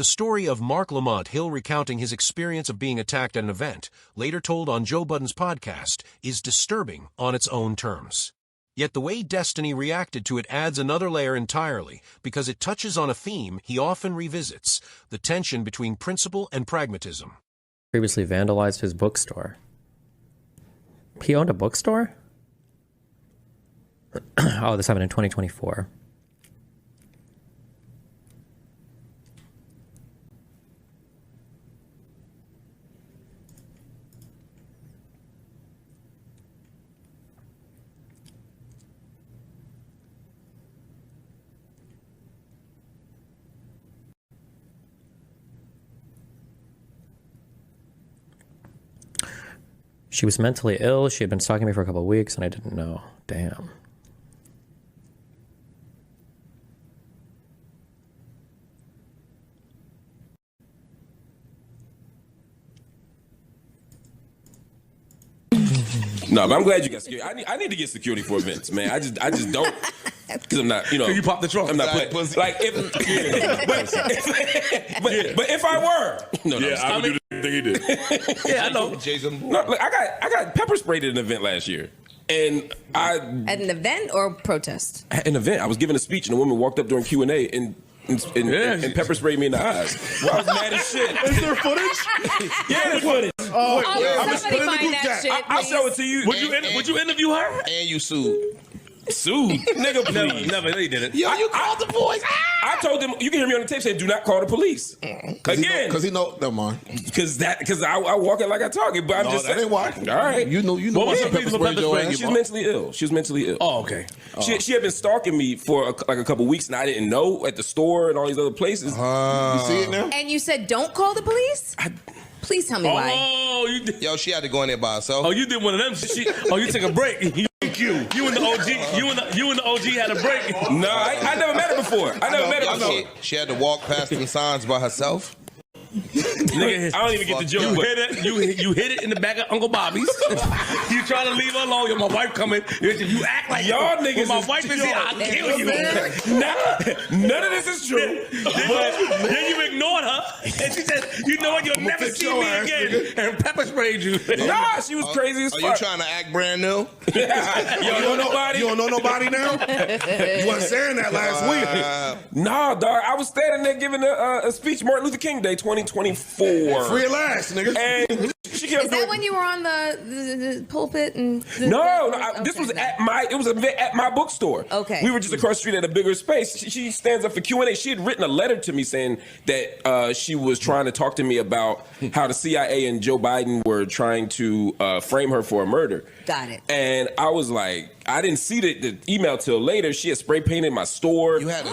The story of Marc Lamont Hill recounting his experience of being attacked at an event, later told on Joe Budden's podcast, is disturbing on its own terms. Yet the way Destiny reacted to it adds another layer entirely, because it touches on a theme he often revisits, the tension between principle and pragmatism. Previously vandalized his bookstore. He owned a bookstore? Oh, this happened in 2024. She was mentally ill. She had been stalking me for a couple of weeks, and I didn't know. Damn. No, but I'm glad you got security. I need to get security for events, man. I just don't, because I'm not, You pop the trunk. I'm not playing. Like if, but if I were, I would do the thing he did. Yeah, I know. Jason. No, look, I got pepper sprayed at an event last year, and at an event or protest? At an event, I was giving a speech, and a woman walked up during Q&A and pepper sprayed me in the eyes. Well, I was mad as shit. Is there footage? Yeah, there's footage. Oh, somebody find that shit. I'll show it to you. Would you interview her? And you sued. Nigga, please. Never, they did it. Yo, you called the boys. I told them, you can hear me on the tape saying, do not call the police. Again. Because he know, never mind. Because I walk it like I talk it, but I'm just that saying. ain't why. All right. You know What was her reason for pepper spraying? She's mentally ill. She was mentally ill. Oh, okay. She had been stalking me for a couple weeks, and I didn't know, at the store and all these other places. You see it now? And you said don't call the police? Please tell me why. Oh, you did. Yo, she had to go in there by herself. Oh, you did one of them. You took a break. You and the OG. You and the OG had a break. No, I never met her before. I never met her before. She had to walk past them signs by herself. Nigga, I don't even get the joke. You hit it in the back of Uncle Bobby's. You trying to leave her alone. Yo, my wife coming. You act like y'all niggas. When my wife is here, I'll kill you. None of this is true. Then you ignored her, and she said, "You know what? You'll never see me again." And pepper sprayed you. Nah, she was crazy as fuck. Are you trying to act brand new? You don't know nobody? You don't know nobody now? You wasn't saying that last week. Nah, dog. I was standing there giving a speech, Martin Luther King Day 2024. Free at last, nigga. And she kept Is that when you were on the pulpit and? This was at my bookstore. Okay. We were just across the street at a bigger space. She stands up for Q&A. She had written a letter to me saying that she was trying to talk to me about how the CIA and Joe Biden were trying to frame her for a murder. Got it. And I was like, I didn't see the email till later. She had spray painted my store. You had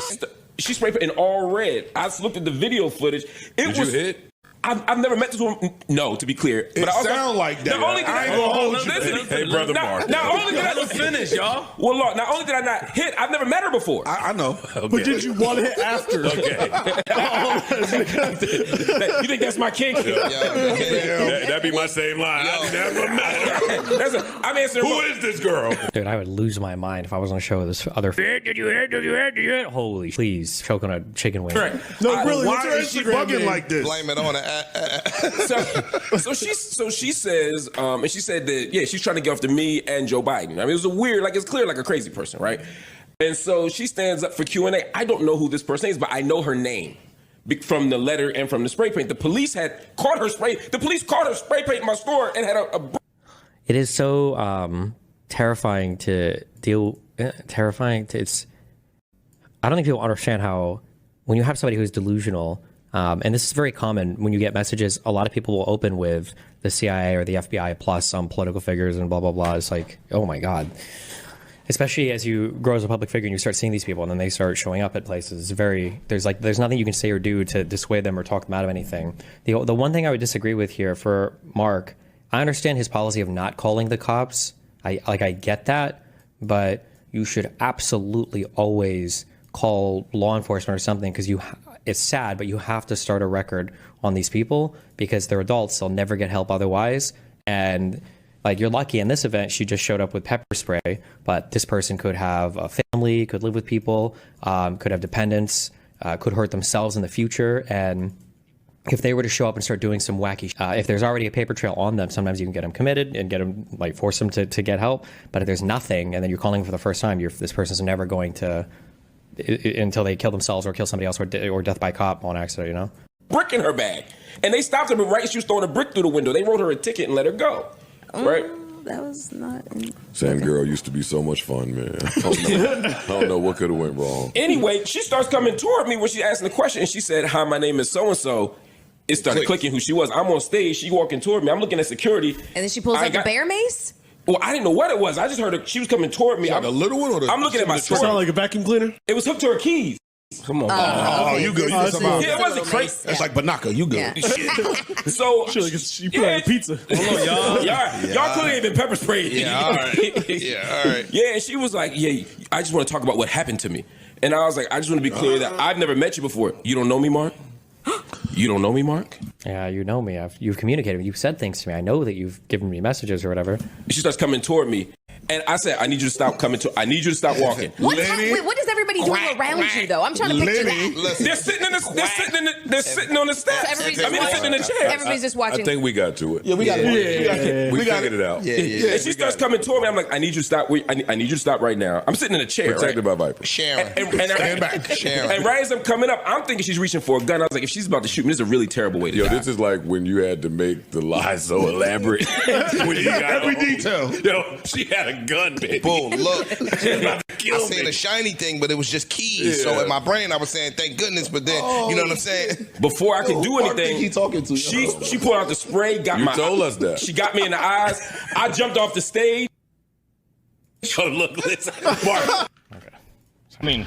She spray painted in all red. I just looked at the video footage. Did you hit? I've never met this woman. No, to be clear. It sound like that. Not only did I ain't gonna hold you. Hey, brother Mark. Not only did I finish, y'all. Well, look, not only did I not hit, I've never met her before. I know. Okay. But did you want to hit after? Okay. You think that's my kink? That'd be my same line. I never met her. I'm answering. Who is this girl? Dude, I would lose my mind if I was on a show with this other. Did you hit? Holy, please, choke on a chicken wing. Correct. No, really. Why is she bugging like this? Blame it on it. So she says, and she said that she's trying to get off to me and Joe Biden. I mean, it was a weird, it's clear like a crazy person, right? And so she stands up for Q&A. I don't know who this person is, but I know her name from the letter and from the spray paint. The police had caught her spray. The police caught her spray paint in my store and had a It is so terrifying to deal. It's. I don't think people understand how when you have somebody who's delusional. And this is very common when you get messages. A lot of people will open with the CIA or the FBI plus some political figures and blah, blah, blah. It's like, oh, my God. Especially as you grow as a public figure and you start seeing these people and then they start showing up at places. There's nothing you can say or do to dissuade them or talk them out of anything. The one thing I would disagree with here for Mark, I understand his policy of not calling the cops. I get that. But you should absolutely always call law enforcement or something because it's sad, but you have to start a record on these people because they're adults. They'll never get help otherwise. And you're lucky in this event, she just showed up with pepper spray, but this person could have a family, could live with people, could have dependents. could hurt themselves in the future. And if they were to show up and start doing some wacky, if there's already a paper trail on them, sometimes you can get them committed and get them, like, force them to get help. But if there's nothing, and then you're calling for the first time, this person's never going to, until they kill themselves or kill somebody else, or death by cop on accident, you know? Brick in her bag. And they stopped her, but right as she was throwing a brick through the window, they wrote her a ticket and let her go. Right? That was not. Sand Girl used to be so much fun, man. I don't know what could have went wrong. Anyway, she starts coming toward me when she asked the question, and she said, "Hi, my name is so-and-so." It started clicking who she was. I'm on stage. She walking toward me. I'm looking at security. And then she pulls out the bear mace? Well, I didn't know what it was. I just heard her. She was coming toward me. Like a little one? I'm looking at my story. Sound like a vacuum cleaner? It was hooked to her keys. Come on. Oh, you good. You survived. Yeah, it wasn't crazy. That's like Banaka. You good. Yeah. So She put on pizza. Hold on, y'all clearly ain't been pepper sprayed. Yeah, all right. Yeah, all right. Yeah, and she was like, "Yeah, I just want to talk about what happened to me." And I was like, "I just want to be clear that I've never met you before. You don't know me, Mark? You don't know me, Mark?" Yeah, you know me. You've communicated. You've said things to me. I know that you've given me messages or whatever. She starts coming toward me. And I said, I need you to stop coming to. I need you to stop walking. What is everybody doing around you, though? I'm trying to picture that. They're sitting on the steps. So They're sitting in the chair. Everybody's just watching. I think we got to it. Yeah, we got it. We figured it out. Yeah. And she starts coming toward me. I'm like, I need you to stop. I need you to stop right now. I'm sitting in a chair. Protected by Viper. Sharon. Stand back. Sharon. And right as I'm coming up, I'm thinking she's reaching for a gun. I was like, if she's about to shoot me, this is a really terrible way to die. This is like when you had to make the lie so elaborate. When you got Every detail. Yo, she had a gun, baby. Boom, look. I seen a shiny thing, but it was just keys. Yeah. So in my brain, I was saying, thank goodness, but then, you know what I'm saying? Before I could do anything, he talking to? she pulled out the spray, got You my told us that. She got me in the eyes. I jumped off the stage. Yo, look, listen. Mark. Okay. I mean,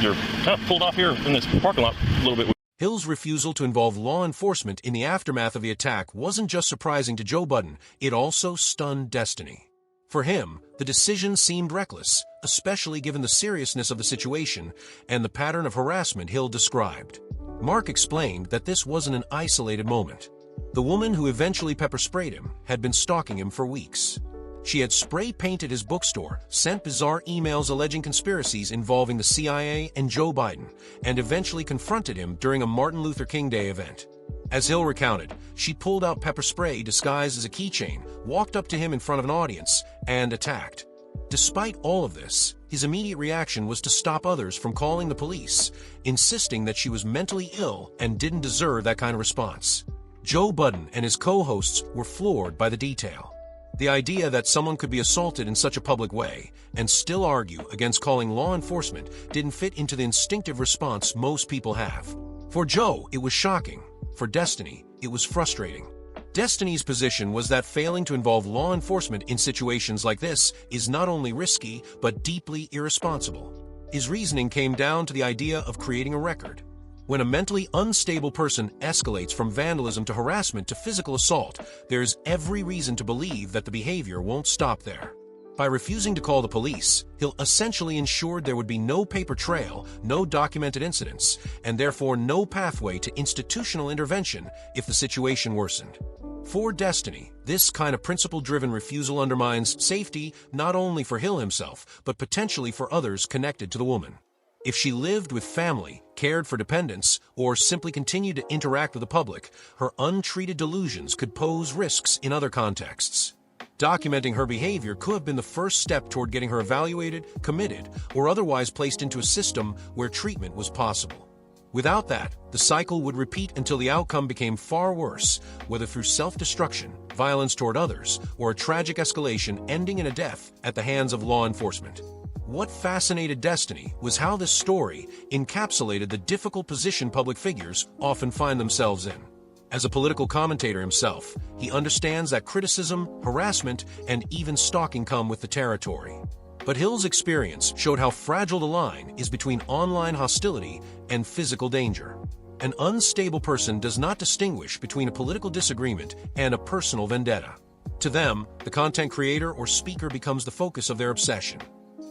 you're kind of pulled off here in this parking lot a little bit. Hill's refusal to involve law enforcement in the aftermath of the attack wasn't just surprising to Joe Budden, it also stunned Destiny. For him, the decision seemed reckless, especially given the seriousness of the situation and the pattern of harassment Hill described. Mark explained that this wasn't an isolated moment. The woman who eventually pepper-sprayed him had been stalking him for weeks. She had spray-painted his bookstore, sent bizarre emails alleging conspiracies involving the CIA and Joe Biden, and eventually confronted him during a Martin Luther King Day event. As Hill recounted, she pulled out pepper spray disguised as a keychain, walked up to him in front of an audience, and attacked. Despite all of this, his immediate reaction was to stop others from calling the police, insisting that she was mentally ill and didn't deserve that kind of response. Joe Budden and his co-hosts were floored by the detail. The idea that someone could be assaulted in such a public way and still argue against calling law enforcement didn't fit into the instinctive response most people have. For Joe, it was shocking. For Destiny, it was frustrating. Destiny's position was that failing to involve law enforcement in situations like this is not only risky, but deeply irresponsible. His reasoning came down to the idea of creating a record. When a mentally unstable person escalates from vandalism to harassment to physical assault, there's every reason to believe that the behavior won't stop there. By refusing to call the police, Hill essentially ensured there would be no paper trail, no documented incidents, and therefore no pathway to institutional intervention if the situation worsened. For Destiny, this kind of principle-driven refusal undermines safety not only for Hill himself, but potentially for others connected to the woman. If she lived with family, cared for dependents, or simply continued to interact with the public, her untreated delusions could pose risks in other contexts. Documenting her behavior could have been the first step toward getting her evaluated, committed, or otherwise placed into a system where treatment was possible. Without that, the cycle would repeat until the outcome became far worse, whether through self-destruction, violence toward others, or a tragic escalation ending in a death at the hands of law enforcement. What fascinated Destiny was how this story encapsulated the difficult position public figures often find themselves in. As a political commentator himself, he understands that criticism, harassment, and even stalking come with the territory. But Hill's experience showed how fragile the line is between online hostility and physical danger. An unstable person does not distinguish between a political disagreement and a personal vendetta. To them, the content creator or speaker becomes the focus of their obsession.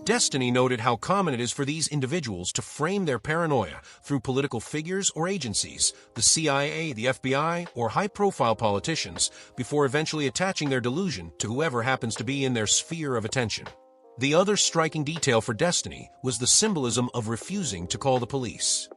Destiny noted how common it is for these individuals to frame their paranoia through political figures or agencies, the CIA, the FBI, or high-profile politicians, before eventually attaching their delusion to whoever happens to be in their sphere of attention. The other striking detail for Destiny was the symbolism of refusing to call the police.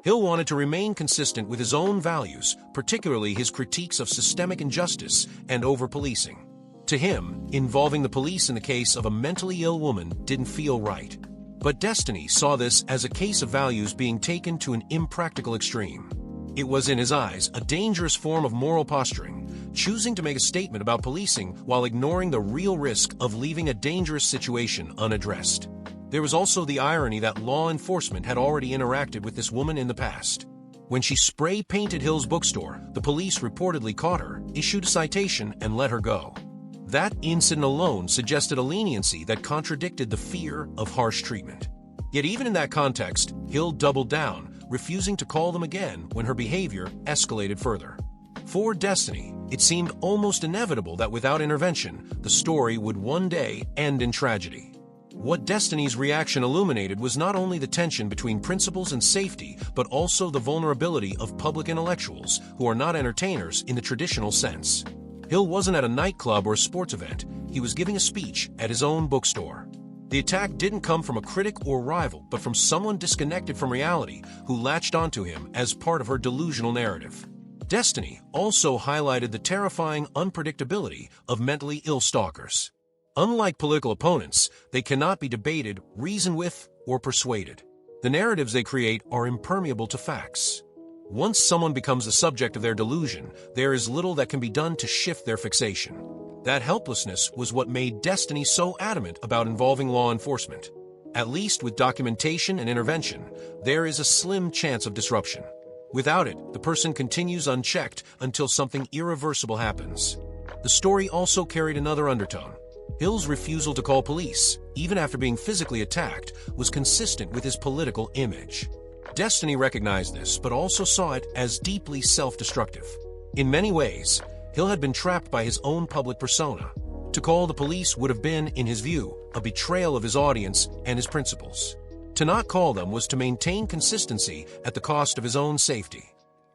Hill wanted to remain consistent with his own values, particularly his critiques of systemic injustice and over-policing. To him, involving the police in the case of a mentally ill woman didn't feel right. But Destiny saw this as a case of values being taken to an impractical extreme. It was, in his eyes, a dangerous form of moral posturing, choosing to make a statement about policing while ignoring the real risk of leaving a dangerous situation unaddressed. There was also the irony that law enforcement had already interacted with this woman in the past. When she spray-painted Hill's bookstore, the police reportedly caught her, issued a citation, and let her go. That incident alone suggested a leniency that contradicted the fear of harsh treatment. Yet even in that context, Hill doubled down, refusing to call them again when her behavior escalated further. For Destiny, it seemed almost inevitable that without intervention, the story would one day end in tragedy. What Destiny's reaction illuminated was not only the tension between principles and safety, but also the vulnerability of public intellectuals who are not entertainers in the traditional sense. Hill wasn't at a nightclub or a sports event. He was giving a speech at his own bookstore. The attack didn't come from a critic or rival, but from someone disconnected from reality who latched onto him as part of her delusional narrative. Destiny also highlighted the terrifying unpredictability of mentally ill stalkers. Unlike political opponents, they cannot be debated, reasoned with, or persuaded. The narratives they create are impermeable to facts. Once someone becomes the subject of their delusion, there is little that can be done to shift their fixation. That helplessness was what made Destiny so adamant about involving law enforcement. At least with documentation and intervention, there is a slim chance of disruption. Without it, the person continues unchecked until something irreversible happens. The story also carried another undertone. Hill's refusal to call police, even after being physically attacked, was consistent with his political image. Destiny recognized this, but also saw it as deeply self-destructive. In many ways, Hill had been trapped by his own public persona. To call the police would have been, in his view, a betrayal of his audience and his principles. To not call them was to maintain consistency at the cost of his own safety.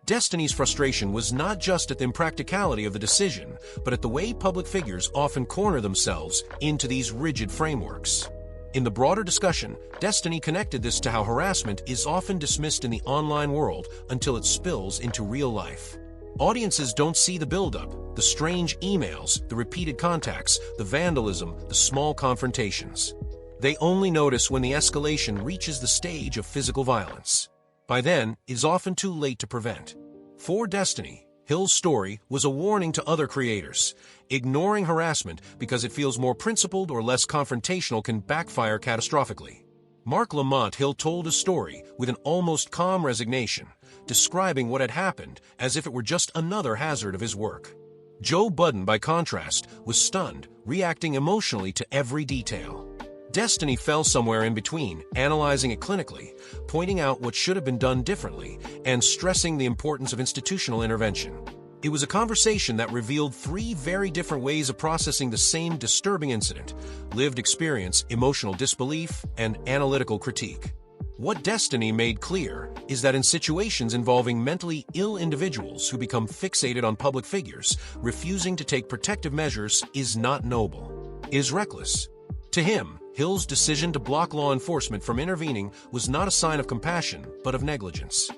Destiny's frustration was not just at the impracticality of the decision, but at the way public figures often corner themselves into these rigid frameworks. In the broader discussion, Destiny connected this to how harassment is often dismissed in the online world until it spills into real life. Audiences don't see the buildup, the strange emails, the repeated contacts, the vandalism, the small confrontations. They only notice when the escalation reaches the stage of physical violence. By then, it is often too late to prevent. For Destiny, Hill's story was a warning to other creators. Ignoring harassment because it feels more principled or less confrontational can backfire catastrophically. Marc Lamont, Hill told his story with an almost calm resignation, describing what had happened as if it were just another hazard of his work. Joe Budden, by contrast, was stunned, reacting emotionally to every detail. Destiny fell somewhere in between, analyzing it clinically, pointing out what should have been done differently, and stressing the importance of institutional intervention. It was a conversation that revealed three very different ways of processing the same disturbing incident: lived experience, emotional disbelief, and analytical critique. What Destiny made clear is that in situations involving mentally ill individuals who become fixated on public figures, refusing to take protective measures is not noble, it is reckless. To him, Hill's decision to block law enforcement from intervening was not a sign of compassion, but of negligence.